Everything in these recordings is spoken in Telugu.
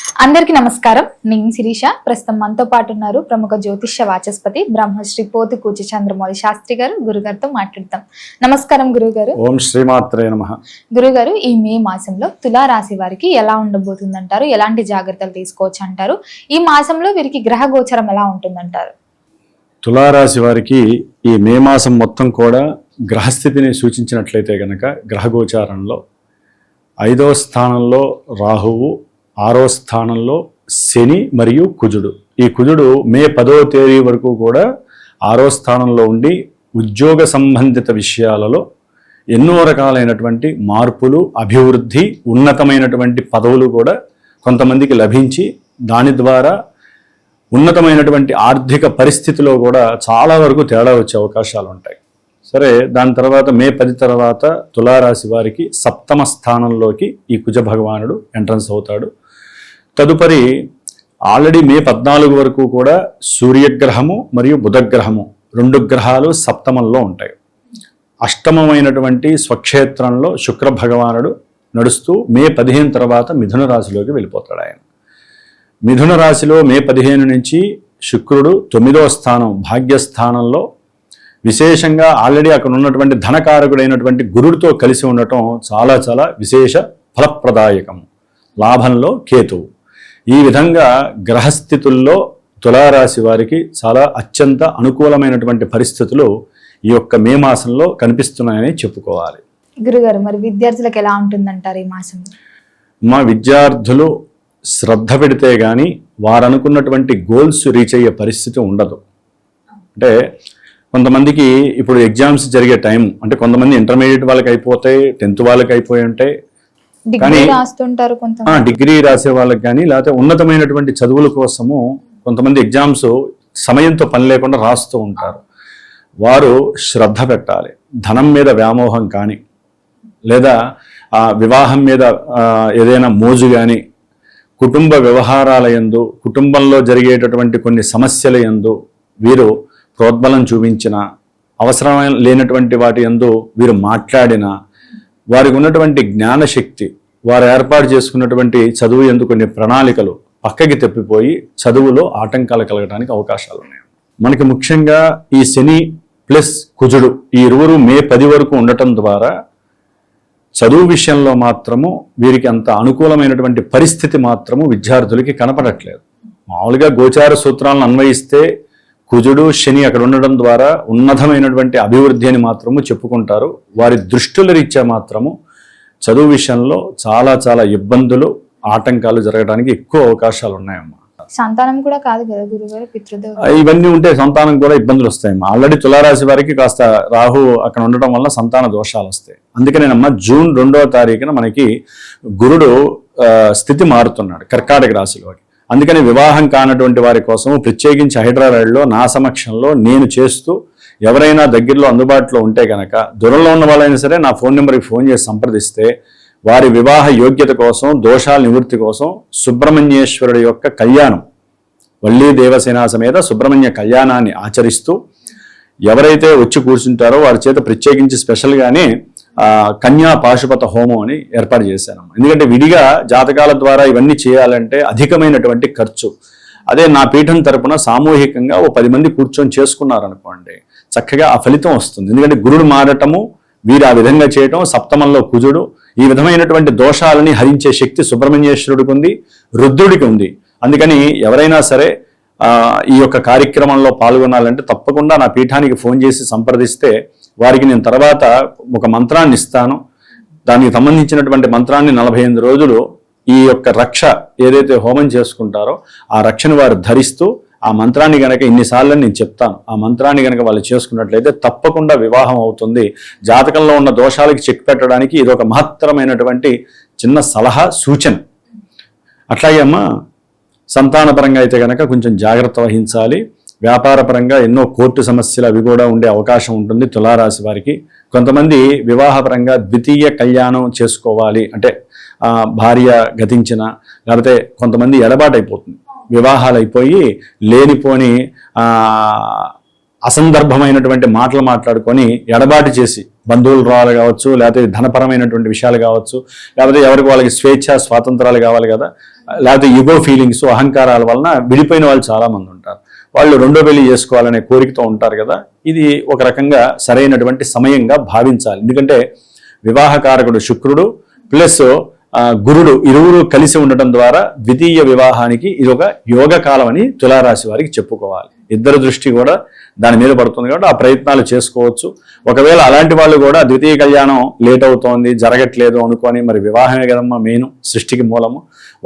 అందరికీ నమస్కారం. నేను శిరీష. ప్రస్తుతం మనతో పాటు ఉన్నారు ప్రముఖ జ్యోతిష్య వాచస్పతి బ్రహ్మశ్రీ పోతి కూచి చంద్రమౌళి శాస్త్రి గారు. గురుగారితో మాట్లాడతాం. నమస్కారం గురుగారు. ఓం శ్రీమాత్రే నమః. గురుగారు, ఈ మే మాసంలో తులా రాశి వారికి ఎలా ఉండబోతుందంటారు? ఎలాంటి జాగ్రత్తలు తీసుకోవచ్చు అంటారు? ఈ మాసంలో వీరికి గ్రహ గోచరం ఎలా ఉంటుందంటారు? తులారాశి వారికి ఈ మే మాసం మొత్తం కూడా గ్రహస్థితిని సూచించినట్లయితే గనక గ్రహగోచారంలో 5వ స్థానంలో రాహువు, 6వ స్థానంలో శని మరియు కుజుడు. ఈ కుజుడు మే 10వ తేదీ వరకు కూడా 6వ స్థానంలో ఉండి ఉద్యోగ సంబంధిత విషయాలలో ఎన్నో రకాలైనటువంటి మార్పులు, అభివృద్ధి, ఉన్నతమైనటువంటి పదవులు కూడా కొంతమందికి లభించి దాని ద్వారా ఉన్నతమైనటువంటి ఆర్థిక పరిస్థితిలో కూడా చాలా వరకు తేడా వచ్చే అవకాశాలు ఉంటాయి. సరే, దాని తర్వాత మే 10 తర్వాత తులారాశి వారికి 7వ స్థానంలోకి ఈ కుజ భగవానుడు ఎంట్రన్స్ అవుతాడు. తదుపరి ఆల్రెడీ మే 14 వరకు కూడా సూర్యగ్రహము మరియు బుధగ్రహము 2 గ్రహాలు సప్తమంలో ఉంటాయి. అష్టమమైనటువంటి స్వక్షేత్రంలో శుక్ర భగవానుడు నడుస్తూ మే 15 తర్వాత మిథున రాశిలోకి వెళ్ళిపోతాడు. ఆయన మిథున రాశిలో మే 15 నుంచి శుక్రుడు 9వ స్థానం భాగ్యస్థానంలో విశేషంగా ఆల్రెడీ అక్కడ ఉన్నటువంటి ధనకారకుడైనటువంటి గురుడితో కలిసి ఉండటం చాలా చాలా విశేష ఫలప్రదాయకం. లాభంలో కేతువు. ఈ విధంగా గ్రహస్థితుల్లో తులారాశి వారికి చాలా అత్యంత అనుకూలమైనటువంటి పరిస్థితులు ఈ యొక్క మే మాసంలో కనిపిస్తున్నాయని చెప్పుకోవాలి. గురుగారు, మరి విద్యార్థులకు ఎలా ఉంటుందంటారు ఈ మాసం? మా విద్యార్థులు శ్రద్ధ పెడితే కానీ వారు అనుకున్నటువంటి గోల్స్ రీచ్ అయ్యే పరిస్థితి ఉండదు. అంటే కొంతమందికి ఇప్పుడు ఎగ్జామ్స్ జరిగే టైం, అంటే కొంతమంది ఇంటర్మీడియట్ వాళ్ళకి అయిపోతాయి, 10th వాళ్ళకి అయిపోయి ఉంటాయి, కానీ డిగ్రీ రాసే వాళ్ళకి కానీ లేకపోతే ఉన్నతమైనటువంటి చదువుల కోసము కొంతమంది ఎగ్జామ్స్ సమయంతో పని లేకుండా రాస్తూ ఉంటారు. వారు శ్రద్ధ పెట్టాలి. ధనం మీద వ్యామోహం కానీ లేదా వివాహం మీద ఏదైనా మోజు కానీ, కుటుంబ వ్యవహారాల యందు, కుటుంబంలో జరిగేటటువంటి కొన్ని సమస్యల యందు వీరు ప్రోద్బలం చూపించిన, అవసరమైన లేనటువంటి వాటి యందు వీరు మాట్లాడిన, వారికి ఉన్నటువంటి జ్ఞానశక్తి, వారు ఏర్పాటు చేసుకున్నటువంటి చదువు యందు కొన్ని ప్రణాళికలు పక్కకి తప్పిపోయి చదువులో ఆటంకాలు కలగడానికి అవకాశాలు ఉన్నాయి. మనకి ముఖ్యంగా ఈ శని ప్లస్ కుజుడు ఈ ఇరువురు మే 10 వరకు ఉండటం ద్వారా చదువు విషయంలో మాత్రము వీరికి అంత అనుకూలమైనటువంటి పరిస్థితి మాత్రము విద్యార్థులకి కనపడట్లేదు. మామూలుగా గోచార సూత్రాలను అన్వయిస్తే కుజుడు శని అక్కడ ఉండడం ద్వారా ఉన్నతమైనటువంటి అభివృద్ధి అని మాత్రము చెప్పుకుంటారు. వారి దృష్టుల రీత్యా మాత్రము చదువు విషయంలో చాలా చాలా ఇబ్బందులు, ఆటంకాలు జరగడానికి ఎక్కువ అవకాశాలు ఉన్నాయమ్మా. సంతానం కూడా కాదు కదా గురుగారు, పితృదేవ ఇవన్నీ ఉంటే సంతానం కూడా ఇబ్బందులు వస్తాయమ్మా. ఆల్రెడీ తులారాశి వారికి కాస్త రాహు అక్కడ ఉండడం వల్ల సంతాన దోషాలు వస్తాయి. అందుకనేనమ్మా జూన్ 2వ తారీఖున మనకి గురుడు స్థితి మారుతున్నాడు కర్కాటక రాశిలోకి. అందుకని వివాహం కానటువంటి వారి కోసం ప్రత్యేకించి హైదరాబాద్లో నా సమక్షంలో నేను చేస్తూ, ఎవరైనా దగ్గరలో అందుబాటులో ఉంటే కనుక దూరంలో ఉన్న వాళ్ళైనా సరే నా ఫోన్ నెంబర్కి ఫోన్ చేసి సంప్రదిస్తే వారి వివాహ యోగ్యత కోసం, దోషాల నివృత్తి కోసం సుబ్రహ్మణ్యేశ్వరుడి యొక్క కళ్యాణం, వల్లీ దేవసేన సమేత సుబ్రహ్మణ్య కళ్యాణాన్ని ఆచరిస్తూ ఎవరైతే వచ్చి కూర్చుంటారో వారి చేత ప్రత్యేకించి స్పెషల్గానే కన్యా పాశుపత హోమం అని ఏర్పాటు చేశాను. ఎందుకంటే విడిగా జాతకాల ద్వారా ఇవన్నీ చేయాలంటే అధికమైనటువంటి ఖర్చు. అదే నా పీఠం తరపున సామూహికంగా ఓ 10 మంది కూర్చొని చేసుకున్నారనుకోండి, చక్కగా ఆ ఫలితం వస్తుంది. ఎందుకంటే గురుడు మారటము, వీరు ఆ విధంగా చేయటం, సప్తమంలో కుజుడు, ఈ విధమైనటువంటి దోషాలని హరించే శక్తి సుబ్రహ్మణ్యేశ్వరుడికి ఉంది, రుద్రుడికి ఉంది. అందుకని ఎవరైనా సరే ఈ యొక్క కార్యక్రమంలో పాల్గొనాలంటే తప్పకుండా నా పీఠానికి ఫోన్ చేసి సంప్రదిస్తే వారికి నేను తర్వాత ఒక మంత్రాన్ని ఇస్తాను. దానికి సంబంధించినటువంటి మంత్రాన్ని 45 రోజులు ఈ యొక్క రక్ష ఏదైతే హోమం చేసుకుంటారో ఆ రక్షను వారు ధరిస్తూ ఆ మంత్రాన్ని గనక ఇన్నిసార్లు నేను చెప్తాను, ఆ మంత్రాన్ని గనక వాళ్ళు చేసుకున్నట్లయితే తప్పకుండా వివాహం అవుతుంది. జాతకంలో ఉన్న దోషాలకి చెక్ పెట్టడానికి ఇది ఒక మహత్తరమైనటువంటి చిన్న సలహా, సూచన. అట్లాగే అమ్మా సంతానపరంగా అయితే కనుక కొంచెం జాగ్రత్త వహించాలి. వ్యాపారపరంగా ఎన్నో కోర్టు సమస్యలు అవి కూడా ఉండే అవకాశం ఉంటుంది తులారాశి వారికి. కొంతమంది వివాహపరంగా ద్వితీయ కళ్యాణం చేసుకోవాలి అంటే భార్య గతించిన, లేకపోతే కొంతమంది ఎడబాటు అయిపోతుంది, వివాహాలు అయిపోయి లేనిపోని అసందర్భమైనటువంటి మాటలు మాట్లాడుకొని ఎడబాటు చేసి బంధువులు రావాలి కావచ్చు, లేకపోతే ధనపరమైనటువంటి విషయాలు కావచ్చు, లేకపోతే ఎవరికి వాళ్ళకి స్వేచ్ఛ స్వాతంత్రాలు కావాలి కదా, లేకపోతే యుగో ఫీలింగ్స్ అహంకారాల వలన విడిపోయిన వాళ్ళు చాలామంది ఉంటారు. వాళ్ళు రెండో పెళ్లి చేసుకోవాలనే కోరికతో ఉంటారు కదా. ఇది ఒక రకంగా సరైనటువంటి సమయంగా భావించాలి. ఎందుకంటే వివాహకారకుడు శుక్రుడు ప్లస్ గురుడు ఇరువురు కలిసి ఉండటం ద్వారా ద్వితీయ వివాహానికి ఇది ఒక యోగ కాలం అని తులారాశి వారికి చెప్పుకోవాలి. ఇద్దరు దృష్టి కూడా దాని మీద పడుతుంది కాబట్టి ఆ ప్రయత్నాలు చేసుకోవచ్చు. ఒకవేళ అలాంటి వాళ్ళు కూడా ద్వితీయ కళ్యాణం లేట్ అవుతోంది, జరగట్లేదు అనుకొని, మరి వివాహమే కదమ్మా మెయిన్ సృష్టికి మూలము,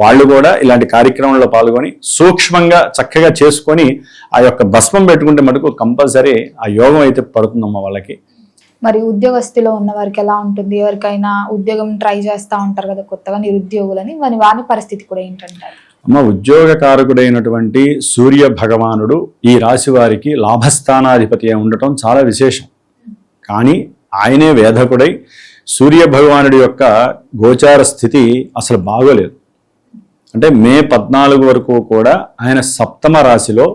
వాళ్ళు కూడా ఇలాంటి కార్యక్రమంలో పాల్గొని సూక్ష్మంగా చక్కగా చేసుకొని ఆ యొక్క భస్మం పెట్టుకుంటే మటుకు కంపల్సరీ ఆ యోగం అయితే పడుతుందమ్మా వాళ్ళకి. మరి ఉద్యోగస్తులో ఉన్న వారికి ఎలా ఉంటుంది? ఎవరికైనా ఉద్యోగం ట్రై చేస్తూ ఉంటారు కదా కొత్తగా నిరుద్యోగులని, మరి వారి పరిస్థితి కూడా ఏంటంటారు? అమ్మ, ఉద్యోగకారకుడైనటువంటి సూర్య భగవానుడు ఈ రాశి వారికి లాభస్థానాధిపతి ఉండటం చాలా విశేషం. కానీ ఆయనే వేధకుడై సూర్య భగవానుడి యొక్క గోచార స్థితి అసలు బాగోలేదు. అంటే మే 14 వరకు కూడా ఆయన సప్తమ రాశిలో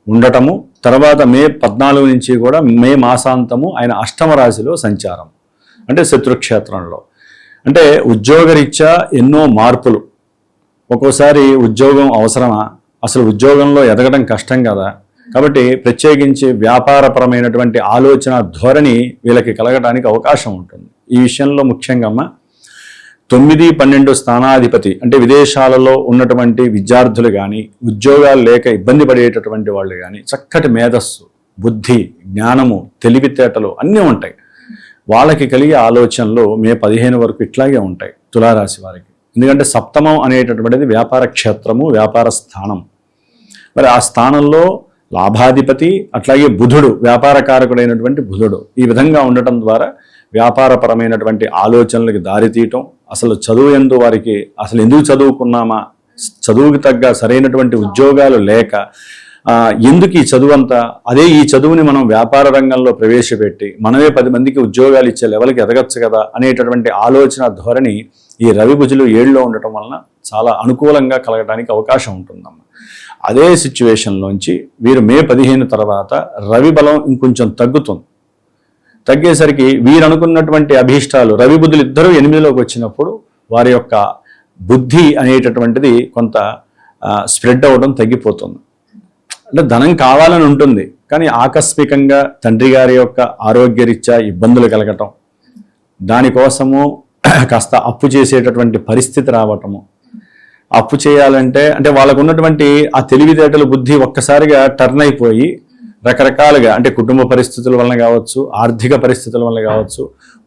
ఉండటము, తర్వాత మే 14 నుంచి కూడా మే మాసాంతము ఆయన అష్టమ రాశిలో సంచారం, అంటే శత్రుక్షేత్రంలో. అంటే ఉద్యోగరీత్యా ఎన్నో మార్పులు. ఒక్కోసారి ఉద్యోగం అవసరమా, అసలు ఉద్యోగంలో ఎదగడం కష్టం కదా, కాబట్టి ప్రత్యేకించి వ్యాపారపరమైనటువంటి ఆలోచన ధోరణి వీళ్ళకి కలగడానికి అవకాశం ఉంటుంది. ఈ విషయంలో ముఖ్యంగా 9, 12 స్థానాధిపతి అంటే విదేశాలలో ఉన్నటువంటి విద్యార్థులు కానీ, ఉద్యోగాలు లేక ఇబ్బంది పడేటటువంటి వాళ్ళు కానీ, చక్కటి మేధస్సు, బుద్ధి, జ్ఞానము, తెలివితేటలు అన్నీ ఉంటాయి. వాళ్ళకి కలిగే ఆలోచనలు మే 15 వరకు ఇట్లాగే ఉంటాయి తులారాశి వారికి. ఎందుకంటే సప్తమం అనేటటువంటిది వ్యాపార క్షేత్రము, వ్యాపార స్థానం. మరి ఆ స్థానంలో లాభాధిపతి అట్లాగే బుధుడు, వ్యాపారకారకుడైనటువంటి బుధుడు ఈ విధంగా ఉండటం ద్వారా వ్యాపారపరమైనటువంటి ఆలోచనలకు దారితీయటం, అసలు చదువు ఎందు వారికి అసలు ఎందుకు చదువుకున్నామా, చదువుకి తగ్గ సరైనటువంటి ఉద్యోగాలు లేక ఎందుకు ఈ చదువు అంతా, అదే ఈ చదువుని మనం వ్యాపార రంగంలో ప్రవేశపెట్టి మనమే 10 మందికి ఉద్యోగాలు ఇచ్చే లెవెల్కి ఎదగచ్చు కదా అనేటటువంటి ఆలోచన ధోరణి ఈ రవి బుజులు 7లో ఉండటం వలన చాలా అనుకూలంగా కలగడానికి అవకాశం ఉంటుందమ్మా. అదే సిచ్యువేషన్లోంచి వీరు మే 15 తర్వాత రవి బలం ఇంకొంచెం తగ్గుతుంది. తగ్గేసరికి వీరు అనుకున్నటువంటి అభీష్టాలు రవి బుద్ధులు ఇద్దరూ 8లోకి వచ్చినప్పుడు వారి యొక్క బుద్ధి అనేటటువంటిది కొంత స్ప్రెడ్ అవ్వడం తగ్గిపోతుంది. అంటే ధనం కావాలని ఉంటుంది, కానీ ఆకస్మికంగా తండ్రి గారి యొక్క ఆరోగ్యరీత్యా ఇబ్బందులు కలగటం, దానికోసము కాస్త అప్పు చేసేటటువంటి పరిస్థితి రావటము. అప్పు చేయాలంటే అంటే వాళ్ళకు ఉన్నటువంటి ఆ తెలివితేటలు బుద్ధి ఒక్కసారిగా టర్న్ అయిపోయి రకరకాలుగా అంటే కుటుంబ పరిస్థితుల వలన కావచ్చు, ఆర్థిక పరిస్థితుల వలన కావచ్చు,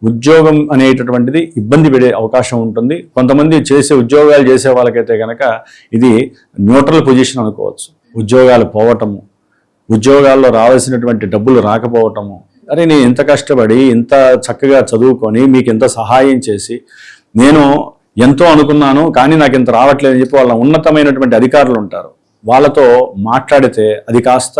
ఉద్యోగం అనేటటువంటిది ఇబ్బంది పడే అవకాశం ఉంటుంది. కొంతమంది ఉద్యోగాలు చేసే వాళ్ళకైతే కనుక ఇది న్యూట్రల్ పొజిషన్ అనుకోవచ్చు. ఉద్యోగాలు పోవటము, ఉద్యోగాల్లో రావాల్సినటువంటి డబ్బులు రాకపోవటము, అరే నేను ఇంత కష్టపడి ఇంత చక్కగా చదువుకొని మీకు ఇంత సహాయం చేసి నేను ఎంతో అనుకున్నాను కానీ నాకు ఇంత రావట్లేదని చెప్పి వాళ్ళ ఉన్నతమైనటువంటి అధికారులు ఉంటారు, వాళ్ళతో మాట్లాడితే అది కాస్త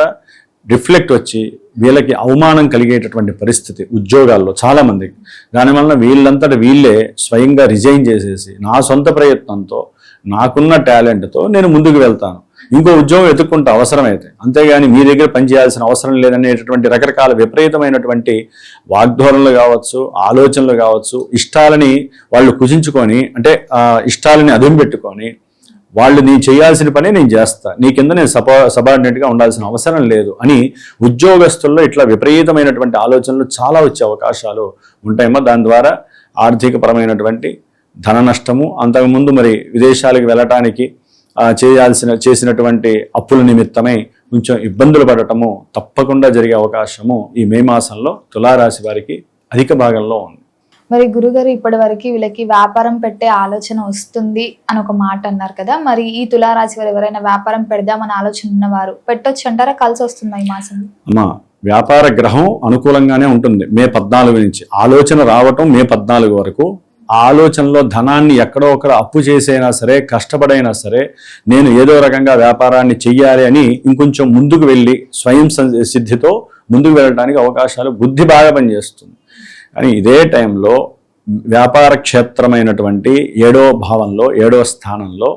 రిఫ్లెక్ట్ వచ్చి వీళ్ళకి అవమానం కలిగేటటువంటి పరిస్థితి ఉద్యోగాల్లో చాలామందికి. దానివల్ల వీళ్ళంతటా వీళ్ళే స్వయంగా రిజైన్ చేసేసి నా సొంత ప్రయత్నంతో నాకున్న టాలెంట్తో నేను ముందుకు వెళ్తాను, ఇంకో ఉద్యోగం వెతుక్కుంటే అవసరమైతే, అంతేగాని మీ దగ్గర పనిచేయాల్సిన అవసరం లేదనేటటువంటి రకరకాల విపరీతమైనటువంటి వాగ్ధోరణలు కావచ్చు, ఆలోచనలు కావచ్చు, ఇష్టాలని వాళ్ళు కుచించుకొని అంటే ఇష్టాలని అదుపు పెట్టుకొని వాళ్ళు నీ చేయాల్సిన పనే నేను చేస్తా, నీ కింద నేను సబార్డినేట్గా ఉండాల్సిన అవసరం లేదు అని ఉద్యోగస్తుల్లో ఇట్లా విపరీతమైనటువంటి ఆలోచనలు చాలా వచ్చే అవకాశాలు ఉంటాయమ్మా. దాని ద్వారా ఆర్థికపరమైనటువంటి ధన నష్టము, అంతకుముందు మరి విదేశాలకు వెళ్ళటానికి చేసినటువంటి అప్పుల నిమిత్తమై కొంచెం ఇబ్బందులు పడటము తప్పకుండా జరిగే అవకాశము ఈ మే మాసంలో తులారాశి వారికి అధిక భాగంలో ఉంది. మరి గురుగారు ఇప్పటి వరకు వీళ్ళకి వ్యాపారం పెట్టే ఆలోచన వస్తుంది అని ఒక మాట అన్నారు కదా, మరి ఈ తులారాశి వారు ఎవరైనా వ్యాపారం పెడదామని ఆలోచన ఉన్నవారు పెట్టొచ్చు అంటారా? కలిసి వస్తుందా ఈ మాసం? అమ్మా, వ్యాపార గ్రహం అనుకూలంగానే ఉంటుంది మే 14 నుంచి. ఆలోచన రావటం మే 14 వరకు. ఆ ఆలోచనలో ధనాన్ని ఎక్కడో ఒకరు అప్పు చేసైనా సరే, కష్టపడైనా సరే నేను ఏదో రకంగా వ్యాపారాన్ని చెయ్యాలి అని ఇంకొంచెం ముందుకు వెళ్ళి స్వయం సిద్ధితో ముందుకు వెళ్ళడానికి అవకాశాలు బుద్ధి బాగా పనిచేస్తుంది. కానీ ఇదే టైంలో వ్యాపార క్షేత్రమైనటువంటి 7వ భావంలో 7వ స్థానంలో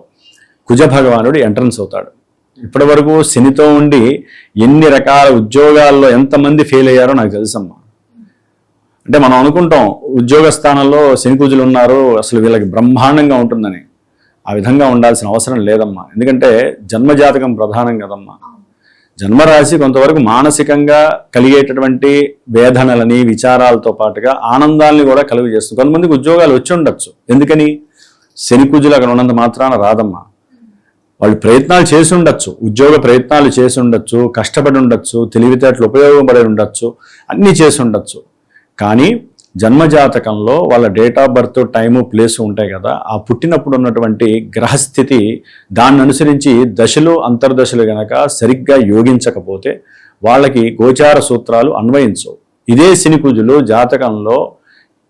కుజ భగవానుడు ఎంట్రన్స్ అవుతాడు. ఇప్పటి వరకు శనితో ఉండి ఎన్ని రకాల ఉద్యోగాల్లో ఎంతమంది ఫెయిల్ అయ్యారో నాకు తెలుసమ్మా. అంటే మనం అనుకుంటాం ఉద్యోగ స్థానంలో శని కుజులు ఉన్నారు, అసలు వీళ్ళకి బ్రహ్మాండంగా ఉంటుందని. ఆ విధంగా ఉండాల్సిన అవసరం లేదమ్మా. ఎందుకంటే జన్మజాతకం ప్రధానం కదమ్మా. జన్మరాశి కొంతవరకు మానసికంగా కలిగేటటువంటి వేదనలని, విచారాలతో పాటుగా ఆనందాలని కూడా కలుగు చేస్తుంది. కొంతమందికి ఉద్యోగాలు వచ్చి ఉండొచ్చు. ఎందుకని? శని కుజులు అక్కడ ఉన్నంత మాత్రాన రాదమ్మా. వాళ్ళు ప్రయత్నాలు చేసి ఉండొచ్చు, ఉద్యోగ ప్రయత్నాలు చేసి ఉండొచ్చు, కష్టపడి ఉండొచ్చు, తెలివితేటలు ఉపయోగపడి ఉండొచ్చు, అన్నీ చేసి ఉండొచ్చు. కానీ జన్మజాతకంలో వాళ్ళ date of birth, time, place ఉంటాయి కదా, ఆ పుట్టినప్పుడు ఉన్నటువంటి గ్రహస్థితి దాన్ని అనుసరించి దశలు, అంతర్దశలు గనక సరిగ్గా యోగించకపోతే వాళ్ళకి గోచార సూత్రాలు అన్వయించవు. ఇదే శని కుజులు జాతకంలో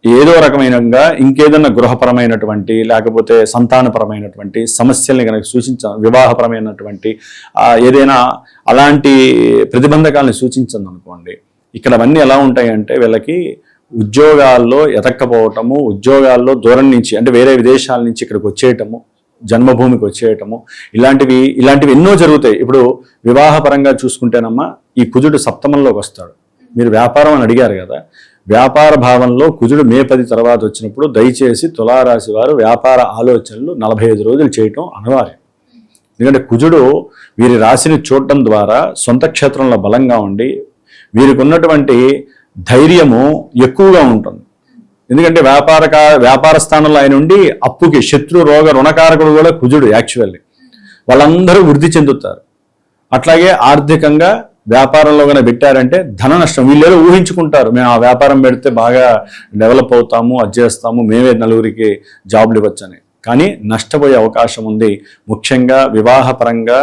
ఏదో రకమైనగా ఇంకేదన్నా గృహపరమైనటువంటి లేకపోతే సంతానపరమైనటువంటి సమస్యల్ని కనుక వివాహపరమైనటువంటి ఏదైనా అలాంటి ప్రతిబంధకాలను సూచించింది అనుకోండి, ఇక్కడ అవన్నీ ఎలా ఉంటాయంటే వీళ్ళకి ఉద్యోగాల్లో ఎతక్కపోవటము, ఉద్యోగాల్లో దూరం నుంచి అంటే వేరే విదేశాల నుంచి ఇక్కడికి వచ్చేయటము, జన్మభూమికి వచ్చేయటము, ఇలాంటివి ఎన్నో జరుగుతాయి. ఇప్పుడు వివాహపరంగా చూసుకుంటేనమ్మా ఈ కుజుడు సప్తమంలోకి వస్తాడు. మీరు వ్యాపారం అని అడిగారు కదా, వ్యాపార భావంలో కుజుడు మే 10 తర్వాత వచ్చినప్పుడు దయచేసి తులారాశి వారు వ్యాపార ఆలోచనలు 45 రోజులు చేయటం అనివార్యం. ఎందుకంటే కుజుడు వీరి రాశిని చూడటం ద్వారా సొంత క్షేత్రంలో బలంగా ఉండి వీరికి ఉన్నటువంటి ధైర్యము ఎక్కువగా ఉంటుంది. ఎందుకంటే వ్యాపార స్థానంలో ఆయన ఉండి అప్పుకి శత్రు రోగ రుణకారకుడు కూడా కుజుడు. యాక్చువల్లీ వాళ్ళందరూ వృద్ధి చెందుతారు. అట్లాగే ఆర్థికంగా వ్యాపారంలో కనుక పెట్టారంటే ధన నష్టం. వీళ్ళేదో ఊహించుకుంటారు, మేము ఆ వ్యాపారం పెడితే బాగా డెవలప్ అవుతాము, అది చేస్తాము, మేమే నలుగురికి జాబ్లు ఇవ్వచ్చని. కానీ నష్టపోయే అవకాశం ఉంది. ముఖ్యంగా వివాహపరంగా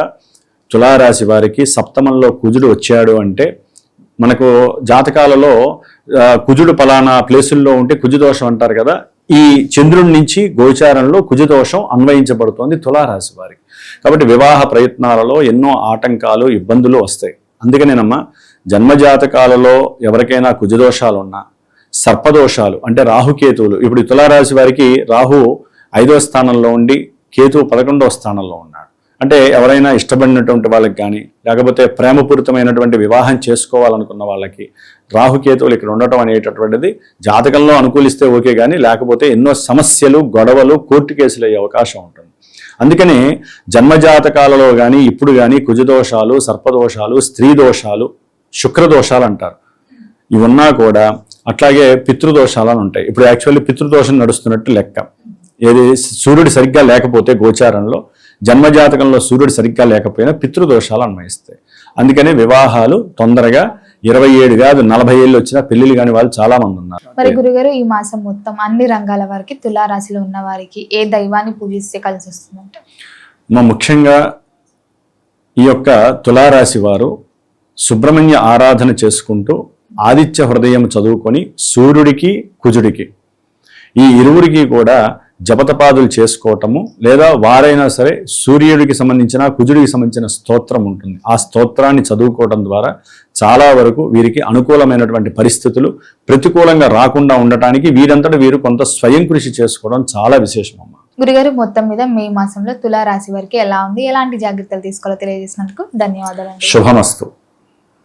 తులారాశి వారికి సప్తమంలో కుజుడు వచ్చాడు అంటే మనకు జాతకాలలో కుజుడు పలానా ప్లేసుల్లో ఉంటే కుజుదోషం అంటారు కదా, ఈ చంద్రుడి నుంచి గోచారంలో కుజదోషం అన్వయించబడుతోంది తులారాశి వారికి. కాబట్టి వివాహ ప్రయత్నాలలో ఎన్నో ఆటంకాలు, ఇబ్బందులు వస్తాయి. అందుకనేనమ్మా జన్మజాతకాలలో ఎవరికైనా కుజదోషాలు ఉన్నా, సర్పదోషాలు అంటే రాహుకేతువులు, ఇప్పుడు తులారాశి వారికి రాహు 5వ స్థానంలో ఉండి కేతువు 11వ స్థానంలో ఉన్నాడు. అంటే ఎవరైనా ఇష్టపడినటువంటి వాళ్ళకి కానీ లేకపోతే ప్రేమపూరితమైనటువంటి వివాహం చేసుకోవాలనుకున్న వాళ్ళకి రాహుకేతువులు ఇక్కడ ఉండటం అనేటటువంటిది జాతకంలో అనుకూలిస్తే ఓకే, కానీ లేకపోతే ఎన్నో సమస్యలు, గొడవలు, కోర్టు కేసులు అయ్యే అవకాశం ఉంటుంది. అందుకని జన్మజాతకాలలో కానీ ఇప్పుడు కానీ కుజదోషాలు, సర్పదోషాలు, స్త్రీ దోషాలు, శుక్రదోషాలు అంటారు, ఇవి ఉన్నా కూడా అట్లాగే పితృదోషాలు అని ఉంటాయి. ఇప్పుడు యాక్చువల్లీ పితృదోషం నడుస్తున్నట్టు లెక్క. ఏది సూర్యుడు సరిగ్గా లేకపోతే గోచారంలో, జన్మజాతకంలో సూర్యుడు సరిగ్గా లేకపోయినా పితృదోషాలు అన్వయిస్తాయి. అందుకనే వివాహాలు తొందరగా 27 కాదు 40 ఏళ్ళు వచ్చినా పెళ్లిళ్ళు కాని వాళ్ళు చాలా మంది ఉన్నారు. మరి గురుగారు ఈ మాసం మొత్తం అన్ని రంగాల వారికి, తులారాశిలో ఉన్న వారికి ఏ దైవాన్ని పూజిస్తే కలిసి వస్తుందంటే? ముఖ్యంగా ఈ యొక్క తులారాశి వారు సుబ్రహ్మణ్య ఆరాధన చేసుకుంటూ ఆదిత్య హృదయం చదువుకొని సూర్యుడికి, కుజుడికి ఈ ఇరువురికి కూడా జపతపాదులు చేసుకోవటము, లేదా వారైనా సరే సూర్యుడికి సంబంధించిన, కుజుడికి సంబంధించిన స్తోత్రం ఉంటుంది, ఆ స్తోత్రాన్ని చదువుకోవడం ద్వారా చాలా వరకు వీరికి అనుకూలమైనటువంటి పరిస్థితులు ప్రతికూలంగా రాకుండా ఉండటానికి వీరంతటా వీరు కొంత స్వయం కృషి చేసుకోవడం చాలా విశేషం అమ్మా. గురుగారు మొత్తం మీద మే మాసంలో తులారాశి వారికి ఎలా ఉంది, ఎలాంటి జాగ్రత్తలు తీసుకోవాలో తెలియజేసినందుకు ధన్యవాదాలు. శుభమస్తు.